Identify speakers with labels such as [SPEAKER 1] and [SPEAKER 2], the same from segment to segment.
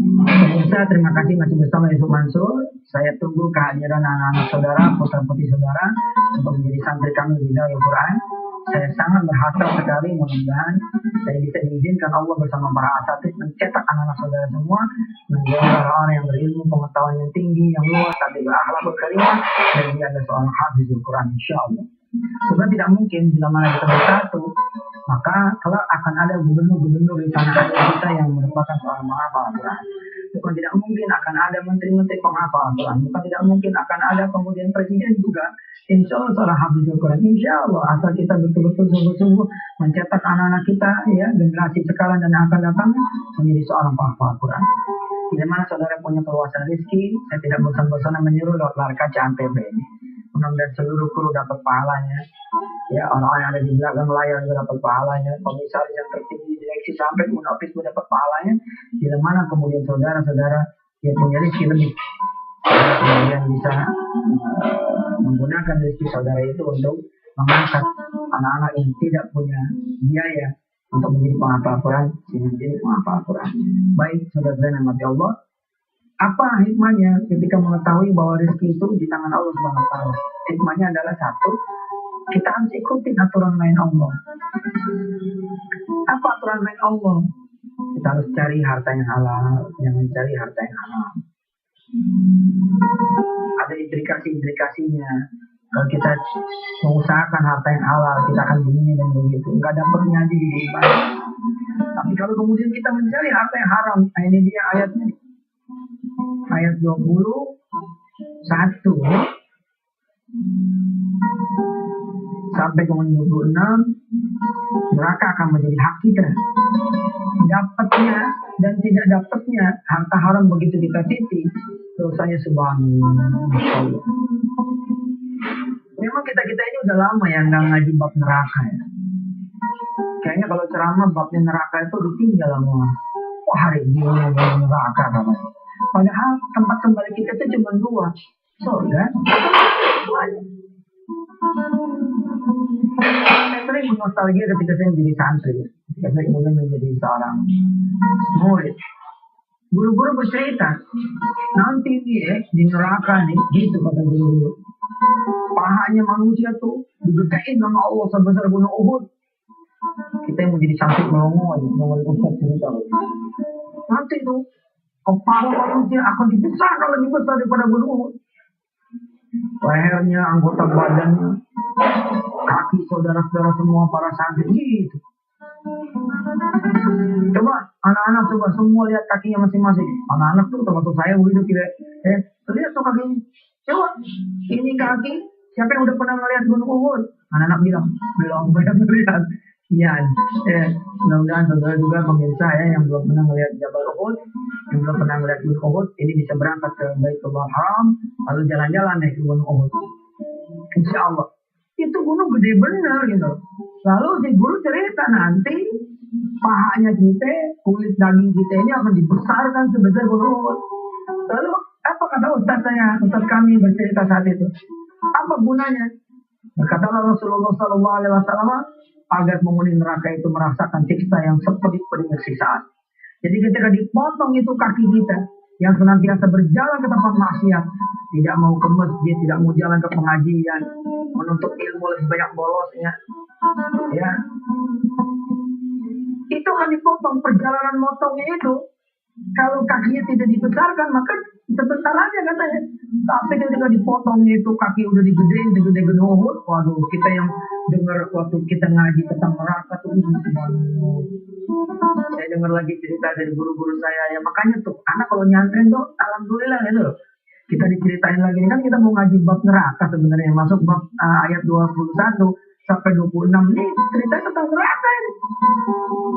[SPEAKER 1] Pemirsa, terima kasih masih bersama Yusuf Mansur. Saya tunggu kehadiran anak-anak saudara, putra-putri saudara untuk menjadi santri kami di Darul Quran. Saya sangat berharap sekali, mudah-mudahan saya bisa diizinkan Allah bersama para asatidz mencetak anak-anak saudara semua menjadi orang-orang yang berilmu, pengetahuan yang tinggi, yang luas, tapi berakhlak karimah, dan dia adalah seorang hafizul Quran, insya Allah. Sebab tidak mungkin bila mana kita bersatu, maka kelak akan ada gubernur-gubernur di tanah air kita yang merupakan seorang penghafal Al-Quran. Bukan tidak mungkin akan ada menteri-menteri penghafal Al-Quran. Bukan tidak mungkin akan ada kemudian presiden juga. Insya Allah seorang hafizul Quran. Insya Allah asal kita betul-betul sungguh-sungguh mencetak anak-anak kita, ya, generasi sekarang dan yang akan datang menjadi seorang penghafal Al-Quran. Di mana saudara punya keluasan rezeki, saya tidak bosan-bosan menyuruh lewat layar kaca Antv ini. Mudah-mudahan seluruh kru dapat pahalanya. Ya, orang-orang yang ada di belakang layar juga dapat pahalanya. Komisaris yang tertinggi direksi sampai munafis pun dapat pahalanya. Bila mana kemudian saudara-saudara yang punya rezeki lebih, kemudian bisa menggunakan rezeki saudara itu untuk mengangkat anak-anak yang tidak punya biaya untuk menjadi penghafal Quran, sehingga menjadi penghafal Quran. Baik, saudara-saudara yang mati Allah, apa hikmahnya ketika mengetahui bahwa rezeki itu di tangan Allah Subhanahu wa taala? Hikmahnya adalah satu, kita harus ikutin aturan main Allah. Apa aturan main Allah? Kita harus cari harta yang halal, jangan cari harta yang haram. Ada implikasi-implikasinya. Kalau kita mengusahakan harta yang halal, kita akan begini dan begitu. Nggak dapatnya aja di ibadah. Tapi kalau kemudian kita mencari harta yang haram, nah ini dia ayatnya. Ayat 21 sampai kemudian 26, neraka akan menjadi hak kita. Dapatnya dan tidak dapatnya harta haram begitu kita titi, dosanya subhanallah. Memang kita ini udah lama ya nggak ngaji bab neraka ya. Kayaknya kalau ceramah babnya neraka itu ditinggal semua. Wah, hari ini ngomong neraka namanya. Padahal tempat kembali kita itu cuma dua, surga. Saya sering nostalgia ketika saya menjadi santri, ketika saya kemudian menjadi seorang murid. Guru-guru bercerita, nanti nih di neraka nih, gitu kata guru-guru. Pahanya manusia tuh digedein sama Allah sebesar gunung Uhud. Kita yang menjadi santri melongo aja, melongo Ustaz cerita. Nanti tuh kepala manusia akan dibesarkan lebih besar daripada gunung Uhud. Lehernya, anggota badannya, kaki saudara-saudara semua para santri gitu. Coba anak-anak coba semua lihat kakinya masing-masing. Anak-anak tuh termasuk saya begitu kira. Lihat tuh kakinya. Coba ini kaki. Siapa yang udah pernah melihat gunung Uhud? Anak-anak bilang belum pernah melihat. Iya, mudah-mudahan saudara juga pemirsa ya yang belum pernah melihat Jabal Uhud, yang belum pernah melihat gunung Uhud, ini bisa berangkat ke Baitullah Haram, lalu jalan-jalan naik ke gunung Uhud. Insya Allah. Itu gunung gede bener gitu. Lalu si guru cerita nanti pahanya kita, kulit daging kita ini akan dibesarkan sebesar gunung Uhud. Lalu apa kata Ustaz kami bercerita saat itu? Apa gunanya? Berkata Rasulullah SAW, agar penghuni neraka itu merasakan siksa yang sepedih-pedihnya siksaan. Jadi ketika dipotong itu kaki kita yang senantiasa berjalan ke tempat maksiat, tidak mau ke masjid, tidak mau jalan ke pengajian, menuntut ilmu lebih banyak bolosnya, ya, itu akan dipotong. Perjalanan motongnya itu, kalau kakinya tidak dibesarkan, maka sebentar aja katanya. Tapi ketika dipotong itu kaki udah digedein, segede gunung Uhud. Waduh, kita yang dengar waktu kita ngaji tentang neraka tuh, saya dengar lagi cerita dari guru-guru saya. Ya makanya tuh, anak kalau nyantren tuh, alhamdulillah gitu. Kita diceritain lagi, ini kan kita mau ngaji bab neraka sebenarnya. Masuk bab ayat 21 sampai 26 ini cerita tentang neraka ini.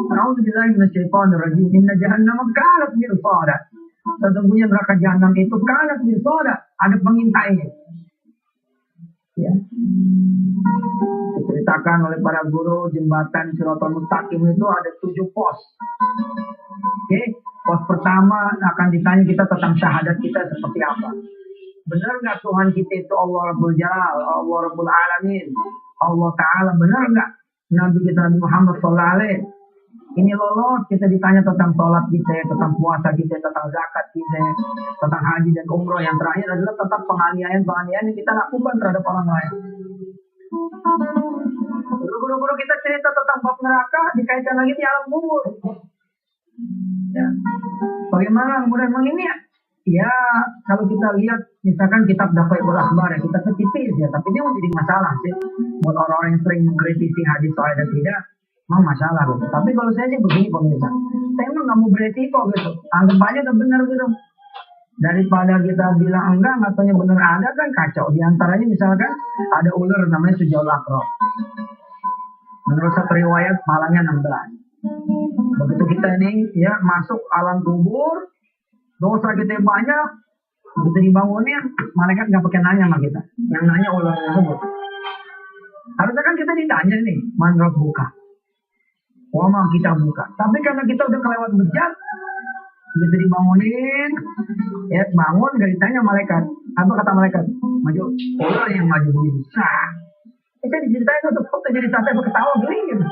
[SPEAKER 1] A'udzubillahi minasyaitonir rajim. Inna jahannama kanat mirsada. Sesungguhnya neraka jahanam itu kanat mirsada, ada pengintainya. Ya. Diceritakan oleh para guru jembatan Shiratal Mustaqim itu ada 7 pos. Oke, pos pertama akan ditanya kita tentang syahadat kita seperti apa. Benar nggak Tuhan kita itu Allah Rabbul Jalal, Allah Rabbul Alamin, Allah Ta'ala, benar nggak Nabi kita Nabi Muhammad SAW? ini lolos, kita ditanya tentang sholat kita, tentang puasa kita, tentang zakat kita, tentang haji dan umroh. Yang terakhir adalah tentang penganiayaan yang kita lakukan terhadap orang lain. Guru-guru kita cerita tentang bab neraka dikaitkan lagi di alam kubur. Ya. Bagaimana kemudian ini ya kalau kita lihat misalkan kitab Daqaiqul Akhbar ya, kita ketipis ya, tapi dia menjadi masalah sih buat orang-orang yang sering mengkritisi hadis sahih dan tidak, memang masalah gitu. Tapi kalau saya sih begini pemirsa, saya emang nggak mau beresiko gitu, anggap aja udah benar gitu. Daripada kita bilang enggak, katanya benar ada kan kacau. Di antaranya misalkan ada ular namanya Sujaul Aqrab. Menurut satu riwayat palanya 16. Begitu kita ini ya masuk alam kubur, dosa kita banyak, begitu dibangunin, malaikat nggak pakai nanya sama kita, yang nanya ular tersebut. Harusnya kan kita ditanya nih, man rabbuka, wama kita buka. Tapi karena kita udah kelewat bejat, begitu dibangunin, ya bangun gak ditanya malaikat. Apa kata malaikat? Maju, ular yang maju begitu. Kita diceritain tuh foto jadi santai berketawa geli gitu.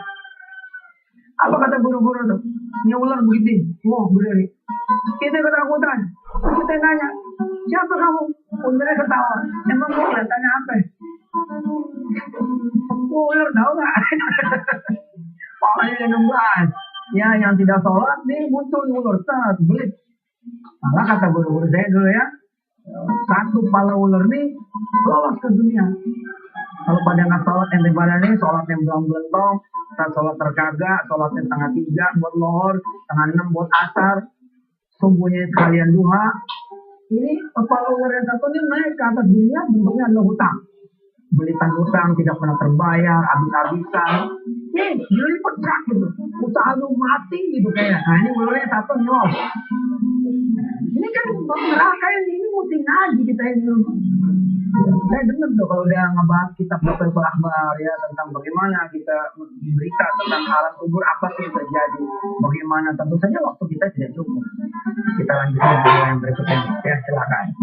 [SPEAKER 1] Apa kata guru-guru tuh? Ini ular begitu. Wah, berdiri. Kita ketakutan. Kita nanya, siapa kamu? Ularnya ketawa. Emang ular tanya apa? Ular tahu nggak? Palanya 16. Ya, yang tidak sholat nih muncul ular saat belit. Malah kata guru-guru saya dulu ya, satu pala ular nih lolos ke dunia. Kalau pada nggak sholat ente pada nih sholatnya belum-belum, saat sholat terkagak, sholatnya setengah 3 buat lohor, setengah 6 buat asar, subuhnya sekalian duha. Ini kepala ular yang satu ini naik ke atas dunia, bentuknya adalah hutang. Belitan hutang tidak pernah terbayar, habis-habisan. Dilipet trak gitu, usaha lu mati gitu kayak. Nah ini ularnya satu nyolong. Ini kan neraka ini mesti ngaji kita ini. Saya dengar tuh kalau udah ngebahas kitab Daqaiqul Akhbar ya tentang bagaimana kita berita tentang alam kubur apa sih yang terjadi, bagaimana. Tentu saja waktu kita tidak cukup. Kita lanjutkan video yang berikutnya ya, silakan.